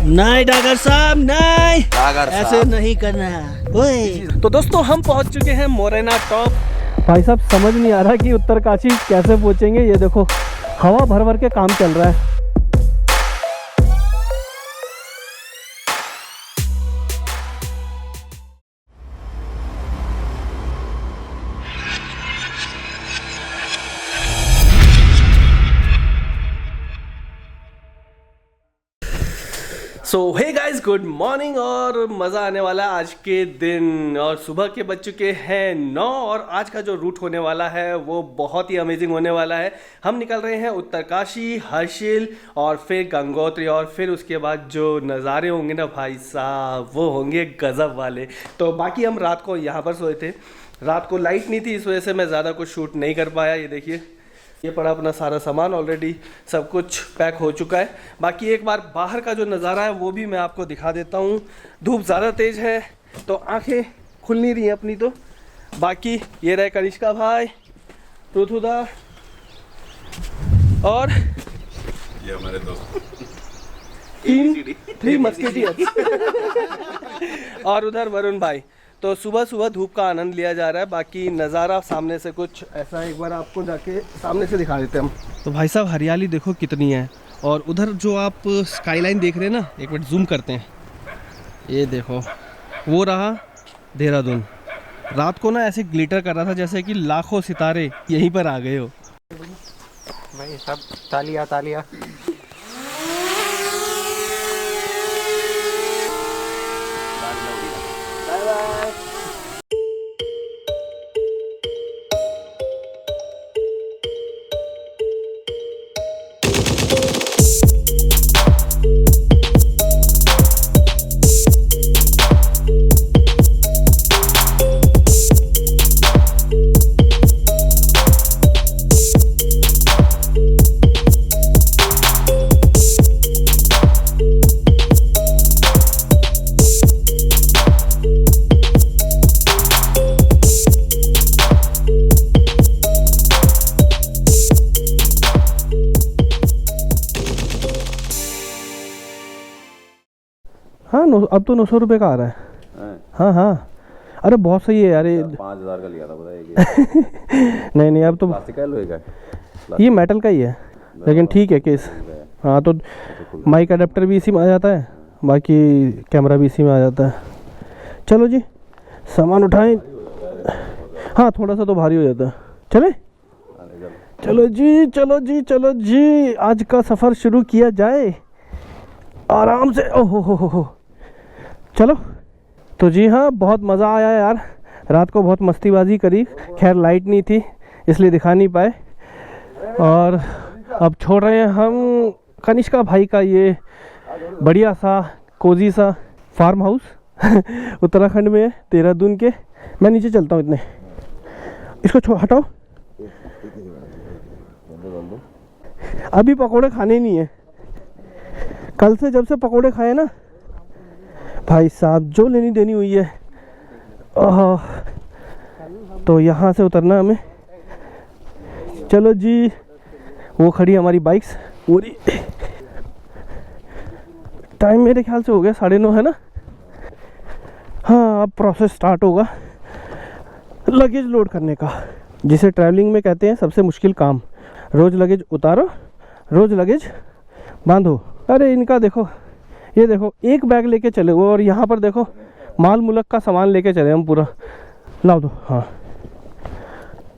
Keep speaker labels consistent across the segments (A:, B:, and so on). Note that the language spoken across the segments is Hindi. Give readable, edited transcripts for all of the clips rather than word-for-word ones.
A: नहीं डागर साहब नहीं, ऐसे नहीं करना है।
B: तो दोस्तों हम पहुंच चुके हैं मोरेना टॉप। भाई साहब समझ नहीं आ रहा कि उत्तरकाशी कैसे पहुंचेंगे। ये देखो हवा भर भर के काम चल रहा है। सो हे गाइस, गुड मॉर्निंग। और मज़ा आने वाला है आज के दिन। और सुबह के बज चुके हैं 9 और आज का जो रूट होने वाला है वो बहुत ही अमेजिंग होने वाला है। हम निकल रहे हैं उत्तरकाशी, हर्षिल और फिर गंगोत्री। और फिर उसके बाद जो नज़ारे होंगे ना भाई साहब, वो होंगे गज़ब वाले। तो बाकी हम रात को यहाँ पर सोए थे। रात को लाइट नहीं थी, इस वजह से मैं ज़्यादा कुछ शूट नहीं कर पाया। ये देखिए, ये पड़ा अपना सारा सामान, ऑलरेडी सब कुछ पैक हो चुका है। बाकी एक बार बाहर का जो नज़ारा है वो भी मैं आपको दिखा देता हूँ। धूप ज़्यादा तेज़ है तो आंखें खुल नहीं रही हैं अपनी। तो बाकी ये रहे कनिष्का भाई, पृथुदा और
C: ये हमारे दोस्त
B: थ्री मस्केटियर्स और उधर वरुण भाई। तो सुबह सुबह धूप का आनंद लिया जा रहा है। बाकी नज़ारा सामने से कुछ ऐसा है, एक बार आपको जाके सामने से दिखा देते हैं हम। तो भाई साहब हरियाली देखो कितनी है। और उधर जो आप स्काईलाइन देख रहे हैं ना, एक मिनट जूम करते हैं। ये देखो वो रहा देहरादून। रात को ना ऐसे ग्लिटर कर रहा था जैसे कि लाखों सितारे यहीं पर आ गए हो।
D: भाई सब तालियां तालियां। हाँ अब तो 900 रुपये का आ रहा है। हाँ हाँ, अरे बहुत सही है यार।
C: 5000 का लिया था बताइए।
B: नहीं अब तो
C: प्लास्टिक का लोहे का,
B: ये मेटल का ही है, लेकिन ठीक है केस। हाँ तो माइक अडेप्टर भी इसी में आ जाता है, बाकी कैमरा भी इसी में आ जाता है। चलो जी सामान उठाएं। हाँ थोड़ा सा तो भारी हो जाता है। चले चलो जी चलो जी चलो जी, आज का सफ़र शुरू किया जाए आराम से। ओहो हो चलो। तो जी हाँ, बहुत मज़ा आया यार। रात को बहुत मस्तीबाजी करी। खैर लाइट नहीं थी इसलिए दिखा नहीं पाए। और अब छोड़ रहे हैं हम कनिष्का भाई का ये बढ़िया सा कोजी सा फार्म हाउस उत्तराखंड में है, देहरादून के। मैं नीचे चलता हूँ, इतने इसको हटाओ। अभी पकोड़े खाने नहीं है। कल से जब से पकोड़े खाए ना भाई साहब, जो लेनी देनी हुई है। तो यहाँ से उतरना हमें। चलो जी, वो खड़ी हमारी बाइक्स पूरी। टाइम मेरे ख्याल से हो गया 9:30 है ना। हाँ अब प्रोसेस स्टार्ट होगा लगेज लोड करने का, जिसे ट्रैवलिंग में कहते हैं सबसे मुश्किल काम। रोज़ लगेज उतारो, रोज़ लगेज बांधो। अरे इनका देखो, ये देखो एक बैग लेके चले वो, और यहाँ पर देखो माल मुलक का सामान लेके चले हम पूरा। लाओ दो, हाँ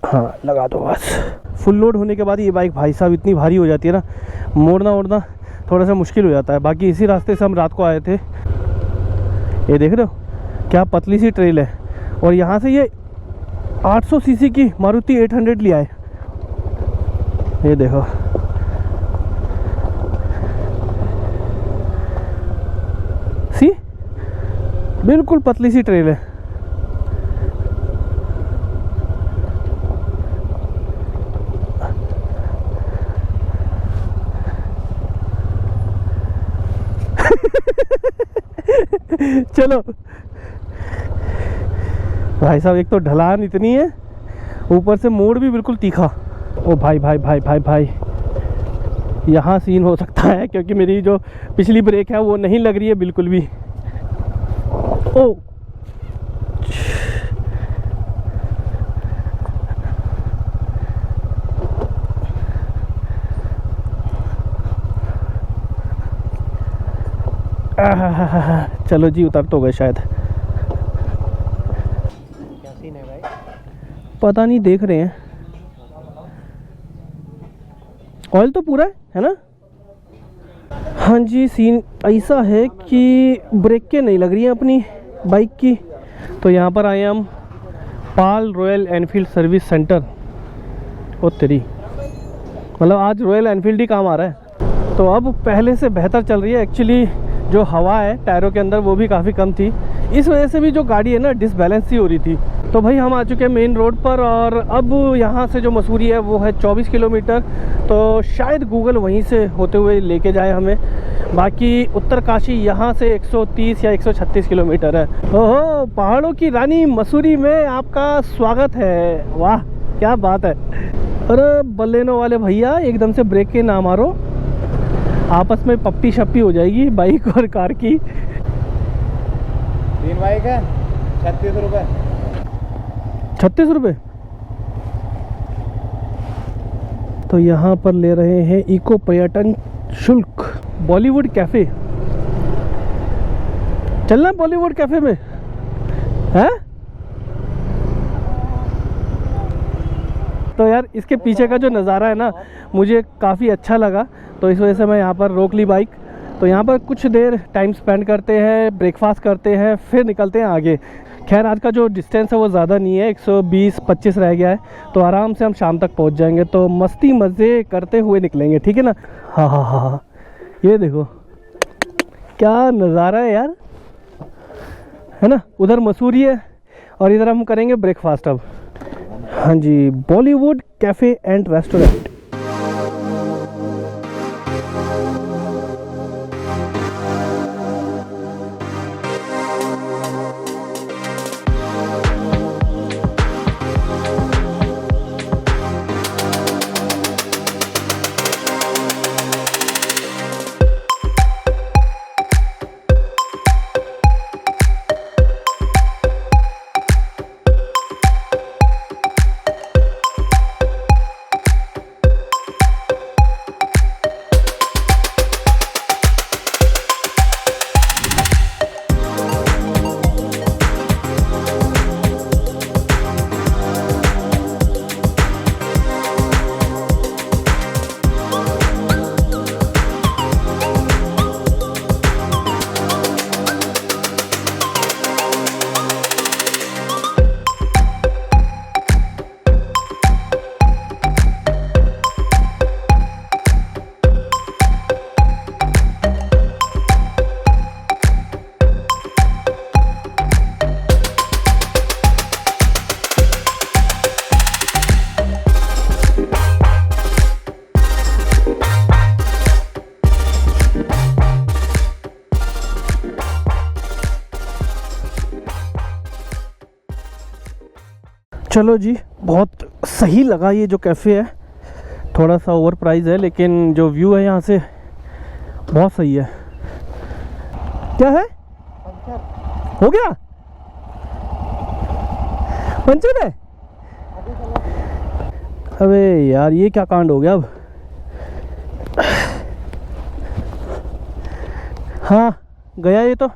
B: हाँ लगा दो बस। फुल लोड होने के बाद ये बाइक भाई साहब इतनी भारी हो जाती है ना, मोड़ना ओड़ना थोड़ा सा मुश्किल हो जाता है। बाकी इसी रास्ते से हम रात को आए थे। ये देख रहे हो क्या पतली सी ट्रेल है। और यहाँ से ये 800 सीसी की मारुति 800 लिया है। ये देखो सी, बिल्कुल पतली सी ट्रेल है। चलो भाई साहब, एक तो ढलान इतनी है, ऊपर से मोड़ भी बिल्कुल तीखा। ओ भाई भाई भाई भाई भाई, यहाँ सीन हो सकता है, क्योंकि मेरी जो पिछली ब्रेक है वो नहीं लग रही है बिल्कुल भी। ओ चलो जी, उतर तो गए शायद।
A: क्या सीन है भाई?
B: पता नहीं, देख रहे हैं। ऑयल तो पूरा है ना? हाँ जी, सीन ऐसा है कि ब्रेकें नहीं लग रही हैं अपनी बाइक की। तो यहाँ पर आए हम पाल रॉयल एनफील्ड सर्विस सेंटर। ओ तेरी, मतलब आज रॉयल एनफील्ड ही काम आ रहा है। तो अब पहले से बेहतर चल रही है। एक्चुअली जो हवा है टायरों के अंदर वो भी काफ़ी कम थी, इस वजह से भी जो गाड़ी है ना डिसबैलेंस सी हो रही थी। तो भाई हम आ चुके हैं मेन रोड पर, और अब यहाँ से जो मसूरी है वो है 24 किलोमीटर। तो शायद गूगल वहीं से होते हुए लेके जाए हमें। बाकी उत्तरकाशी यहाँ से 130 या 136 किलोमीटर है। ओहो, पहाड़ों की रानी मसूरी में आपका स्वागत है। वाह क्या बात है। अरे बलेनो वाले भैया, एकदम से ब्रेक के ना मारो, आपस में पप्पी शप्पी हो जाएगी बाइक और कार की।
A: 3 बाइक है, 36 रुपये।
B: 36 रुपये। तो यहाँ पर ले रहे हैं इको पर्यटन शुल्क। बॉलीवुड कैफ़े, चलना बॉलीवुड कैफ़े में है। तो यार इसके पीछे का जो नज़ारा है ना मुझे काफ़ी अच्छा लगा, तो इस वजह से मैं यहाँ पर रोक ली बाइक। तो यहाँ पर कुछ देर टाइम स्पेंड करते हैं, ब्रेकफास्ट करते हैं, फिर निकलते हैं आगे। खैर आज का जो डिस्टेंस है वो ज़्यादा नहीं है, 120-25 रह गया है, तो आराम से हम शाम तक पहुँच जाएंगे। तो मस्ती मज़े करते हुए निकलेंगे, ठीक है ना। हाँ हाँ हाँ हाँ, ये देखो क्या नज़ारा है यार, है ना। उधर मसूरी है और इधर हम करेंगे ब्रेकफास्ट अब। हाँ जी, बॉलीवुड कैफ़े एंड रेस्टोरेंट। चलो जी, बहुत सही लगा ये जो कैफ़े है। थोड़ा सा ओवर प्राइस है, लेकिन जो व्यू है यहाँ से बहुत सही है। क्या है, हो गया पंचर है? अबे यार ये क्या कांड हो गया अब। हाँ गया ये तो,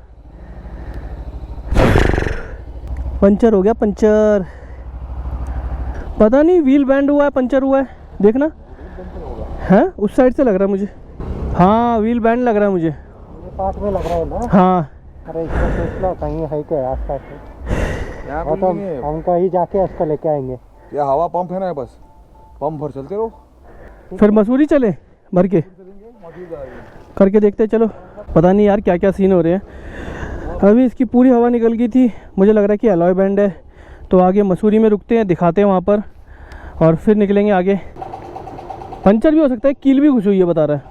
B: पंचर हो गया पंचर। पता नहीं व्हील बैंड हुआ है, पंचर हुआ है, देखना है उस साइड से लग रहा है मुझे। हाँ व्हील बैंड लग रहा है मुझे,
A: पास में लग रहा है ना।
B: हाँ
A: अरे इसका सोच लो कहीं है क्या आसपास में, और तो हम कहीं जाके इसको लेके आएंगे।
C: या हवा पंप है ना, बस पंप भर चलते रहो,
B: फिर मसूरी चले भर के करके देखते हैं। चलो पता नहीं यार क्या क्या सीन हो रहे हैं। अभी इसकी पूरी हवा निकल गई थी, मुझे लग रहा है कि अलॉय बैंड है। तो आगे मसूरी में रुकते हैं, दिखाते हैं वहाँ पर, और फिर निकलेंगे आगे। पंचर भी हो सकता है, कील भी घुस हुई है बता रहा है।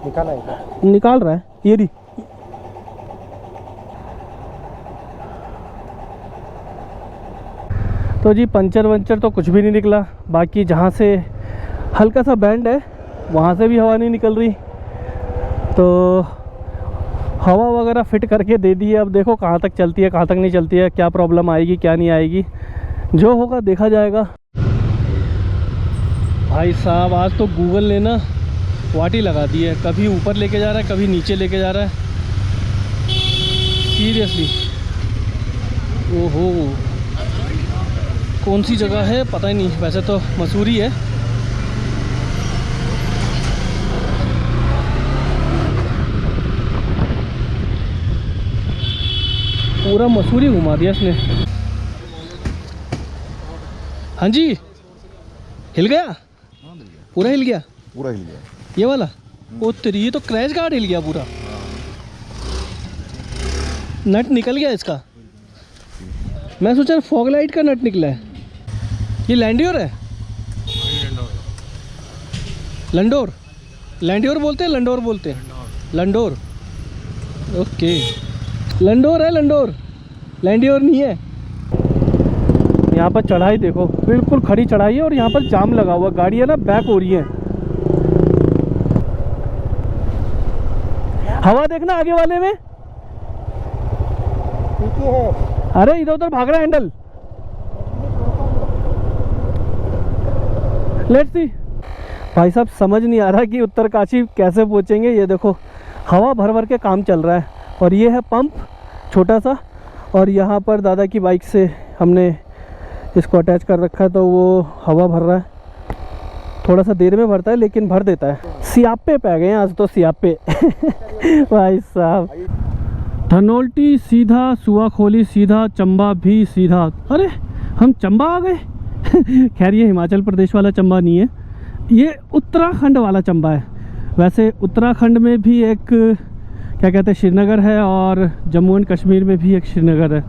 A: निकाला है,
B: निकाल रहा है ये भी। तो जी पंचर वंचर तो कुछ भी नहीं निकला। बाकी जहाँ से हल्का सा बैंड है वहाँ से भी हवा नहीं निकल रही, तो हवा वगैरह फिट करके दे दी है। अब देखो कहाँ तक चलती है, कहाँ तक नहीं चलती है, क्या प्रॉब्लम आएगी क्या नहीं आएगी, जो होगा देखा जाएगा। भाई साहब आज तो गूगल ने ना वाटी लगा दी है, कभी ऊपर लेके जा रहा है कभी नीचे लेके जा रहा है, सीरियसली। ओहो, कौन सी जगह है पता ही नहीं, वैसे तो मसूरी है। पूरा मसूरी घुमा दिया इसने। हाँ जी, हिल गया पूरा, हिल गया
C: पूरा हिल गया
B: ये वाला। ओ तेरी, ये तो क्रैश गार्ड हिल गया पूरा, नट निकल गया इसका। मैं सोचा फॉग लाइट का नट निकला है। ये लैंडियोर है, लंडोर, लैंडियोर बोलते हैं लंडोर बोलते हैं, लंडोर। ओके, लंडोर है, लंडोर, लैंडियोर नहीं है। यहाँ पर चढ़ाई देखो, बिल्कुल खड़ी चढ़ाई है और यहाँ पर जाम लगा हुआ, गाड़ियाँ ना बैक हो रही हैं। हवा देखना आगे वाले में,
A: ठीक है।
B: अरे इधर उधर भाग रहा है हैंडल। Let's see. भाई साहब समझ नहीं आ रहा कि उत्तरकाशी कैसे पहुँचेंगे। ये देखो हवा भर भर के काम चल रहा है, और ये है पंप छोटा सा, और यहाँ पर दादा की बाइक से हमने इसको अटैच कर रखा है, तो वो हवा भर रहा है। थोड़ा सा देर में भरता है लेकिन भर देता है। सियापे पै गए हैं आज तो, सियापे भाई साहब। धनोल्टी सीधा, सुवाखोली सीधा, चंबा भी सीधा। अरे हम चंबा आ गए खैर ये हिमाचल प्रदेश वाला चंबा नहीं है, ये उत्तराखंड वाला चंबा है। वैसे उत्तराखंड में भी एक क्या कहते हैं श्रीनगर है, और जम्मू एंड कश्मीर में भी एक श्रीनगर है।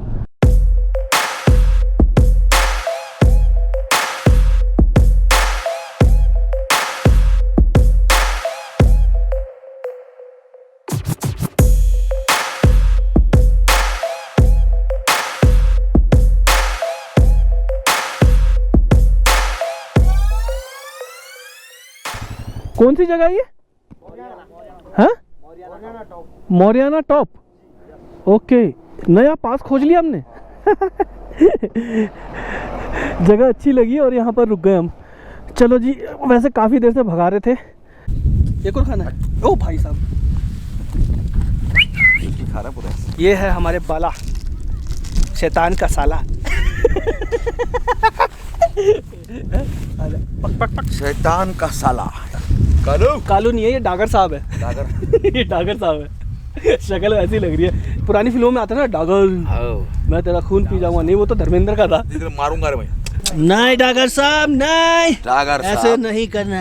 B: कौन सी जगह ये? हाँ, मोरियाना टॉप। ओके, नया पास खोज लिया हमने जगह अच्छी लगी और यहाँ पर रुक गए हम। चलो जी, वैसे काफ़ी देर से भगा रहे थे। एक और खाना है। ओ भाई साहब,
C: खा रहा पूरा।
B: ये है हमारे बाला, शैतान का साला पक पक पक।
C: शैतान का साला। कालू
B: कालू नहीं है, ये डागर साहब है।
C: डागर
B: ये डागर साहब है, शक्ल ऐसी लग रही है। पुरानी फिल्मों में आता है ना डागर, मैं तेरा खून पी जाऊंगा। नहीं, वो तो धर्मेंद्र का था।
C: मारूंगा रे भाई।
B: नहीं डागर साहब, नहीं,
C: डागर साहब
B: ऐसे नहीं करना।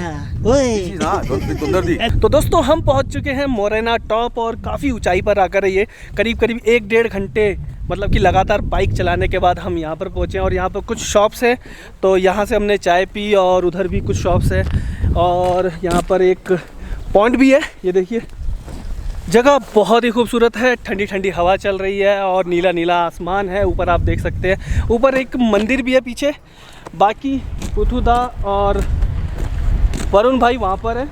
B: तो दोस्तों हम पहुंच चुके हैं मोरेना टॉप, और काफ़ी ऊंचाई पर आकर ये करीब करीब 1-1.5 घंटे मतलब कि लगातार बाइक चलाने के बाद हम यहाँ पर पहुँचे। और यहाँ पर कुछ शॉप्स है, तो यहाँ से हमने चाय पी, और उधर भी कुछ शॉप्स है, और यहाँ पर एक पॉइंट भी है। ये देखिए, जगह बहुत ही खूबसूरत है, ठंडी ठंडी हवा चल रही है, और नीला नीला आसमान है। ऊपर आप देख सकते हैं, ऊपर एक मंदिर भी है पीछे। बाकी पुथुदा और वरुण भाई वहाँ पर है,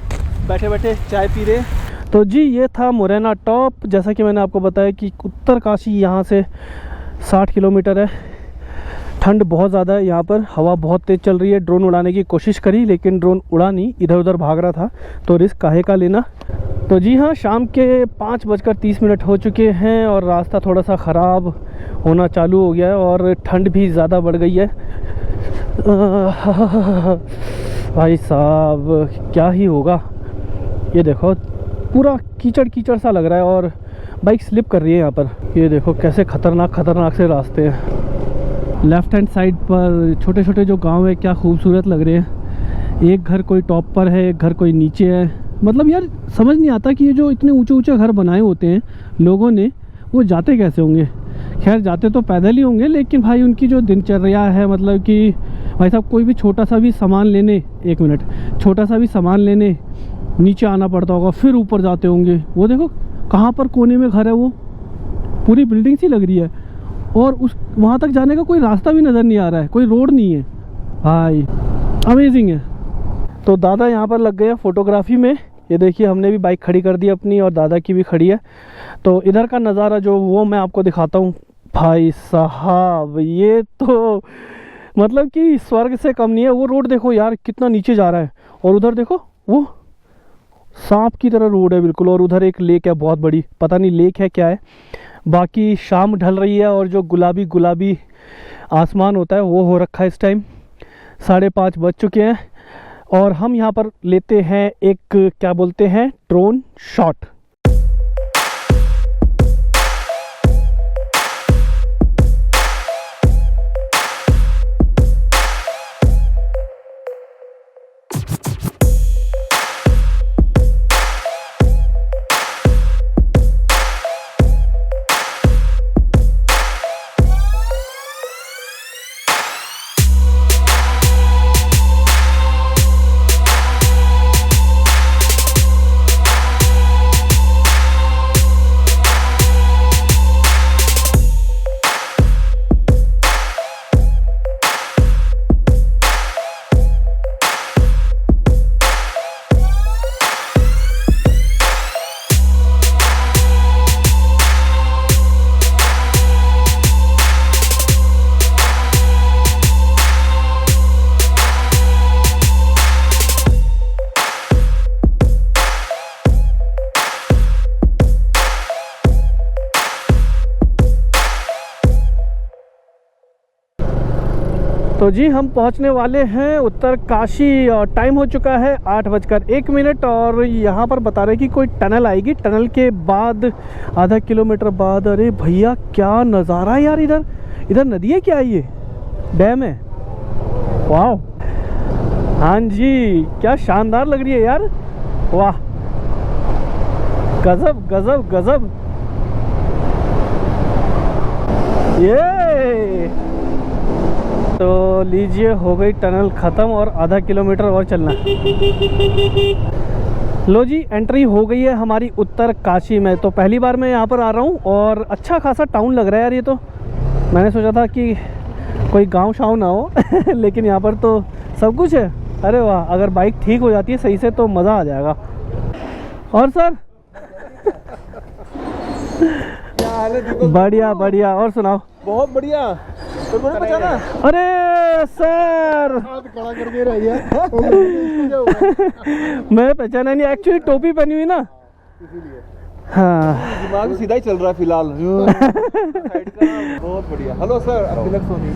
B: बैठे बैठे चाय पी रहे हैं। तो जी ये था मोरेना टॉप। जैसा कि मैंने आपको बताया कि उत्तरकाशी यहाँ से 60 किलोमीटर है। ठंड बहुत ज़्यादा है यहाँ पर, हवा बहुत तेज़ चल रही है। ड्रोन उड़ाने की कोशिश करी लेकिन ड्रोन उड़ा नहीं, इधर उधर भाग रहा था, तो रिस्क काहे का लेना। तो जी हाँ, शाम के 5:30 हो चुके हैं, और रास्ता थोड़ा सा ख़राब होना चालू हो गया है, और ठंड भी ज़्यादा बढ़ गई है। भाई साहब क्या ही होगा। ये देखो पूरा कीचड़ कीचड़ सा लग रहा है, और बाइक स्लिप कर रही है यहाँ पर। ये देखो कैसे खतरनाक से रास्ते हैं। लेफ़्ट हैंड साइड पर छोटे छोटे जो गांव है, क्या खूबसूरत लग रहे हैं। एक घर कोई टॉप पर है, एक घर कोई नीचे है। मतलब यार समझ नहीं आता कि ये जो इतने ऊंचे ऊंचे घर बनाए होते हैं लोगों ने, वो जाते कैसे होंगे। खैर जाते तो पैदल ही होंगे, लेकिन भाई उनकी जो दिनचर्या है, मतलब कि भाई साहब कोई भी छोटा सा भी सामान लेने, एक मिनट, छोटा सा भी सामान लेने नीचे आना पड़ता होगा, फिर ऊपर जाते होंगे। वो देखो कहाँ पर कोने में घर है, वो पूरी बिल्डिंग सी लग रही है, और उस वहाँ तक जाने का कोई रास्ता भी नज़र नहीं आ रहा है, कोई रोड नहीं है। भाई अमेजिंग है। तो दादा यहाँ पर लग गए हैं फोटोग्राफी में। ये देखिए हमने भी बाइक खड़ी कर दी अपनी और दादा की भी खड़ी है। तो इधर का नज़ारा जो वो मैं आपको दिखाता हूँ। भाई साहब ये तो मतलब कि स्वर्ग से कम नहीं है। वो रोड देखो यार कितना नीचे जा रहा है, और उधर देखो वो सांप की तरह रोड है बिल्कुल। और उधर एक लेक है बहुत बड़ी, पता नहीं लेक है क्या है। बाकी शाम ढल रही है और जो गुलाबी गुलाबी आसमान होता है वो हो रखा है। इस टाइम 5:30 बज चुके हैं और हम यहाँ पर लेते हैं एक क्या बोलते हैं ड्रोन शॉट। तो जी हम पहुंचने वाले हैं उत्तरकाशी और टाइम हो चुका है 8:01 और यहाँ पर बता रहे कि कोई टनल आएगी। टनल के बाद आधा किलोमीटर बाद, अरे भैया क्या नज़ारा है यार। इधर इधर नदी है क्या, ये डैम है? वाह, हाँ जी क्या शानदार लग रही है यार। वाह गजब गजब गजब। ये तो लीजिए हो गई टनल ख़त्म और आधा किलोमीटर और चलना। लो जी एंट्री हो गई है हमारी उत्तरकाशी में। तो पहली बार मैं यहाँ पर आ रहा हूँ और अच्छा खासा टाउन लग रहा है यार ये तो। मैंने सोचा था कि कोई गांव शाव ना हो लेकिन यहाँ पर तो सब कुछ है। अरे वाह, अगर बाइक ठीक हो जाती है सही से तो मज़ा आ जाएगा। और सर बढ़िया बढ़िया, और सुनाओ?
C: बहुत बढ़िया। तो मैंने पहचाना?
B: अरे सर
A: खड़ा करके रही है
B: मैं पहचाना नहीं, एक्चुअली टोपी पहनी हुई ना
A: इसीलिए।
B: हाँ
C: दिमाग सीधा ही चल रहा है फिलहाल। साइड का बहुत बढ़िया। हेलो सर, तिलक सोनी।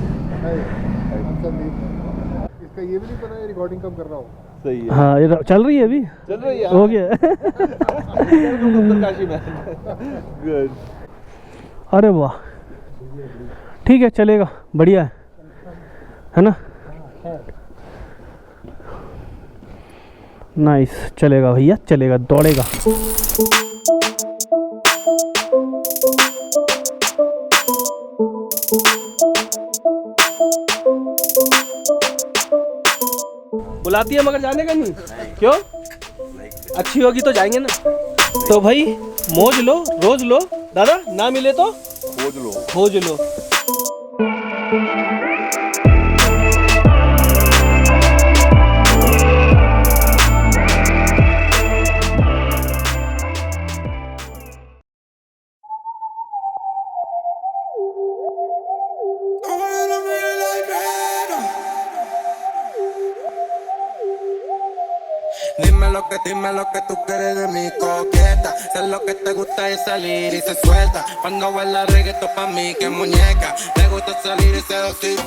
A: इसका ये भी नहीं पता रिकॉर्डिंग कब कर रहा हूँ।
C: सही है।
B: हाँ ये चल रही है अभी,
C: चल रही है।
B: हो गया
C: उत्तरकाशी में। गुड।
B: अरे वाह ठीक है, चलेगा, बढ़िया है ना? नाइस, चलेगा भैया चलेगा, दौड़ेगा। बुलाती है मगर जाने का नहीं। क्यों? अच्छी होगी तो जाएंगे ना। तो भाई मौज लो, रोज लो दादा, ना मिले तो
C: खोज लो।
B: खोज लो।
E: Dime lo que tú quieres de mi coqueta. Sé lo que te gusta es salir y se suelta. Cuando baila reggaetón pa' mí que muñeca. Me gusta salir y seducir.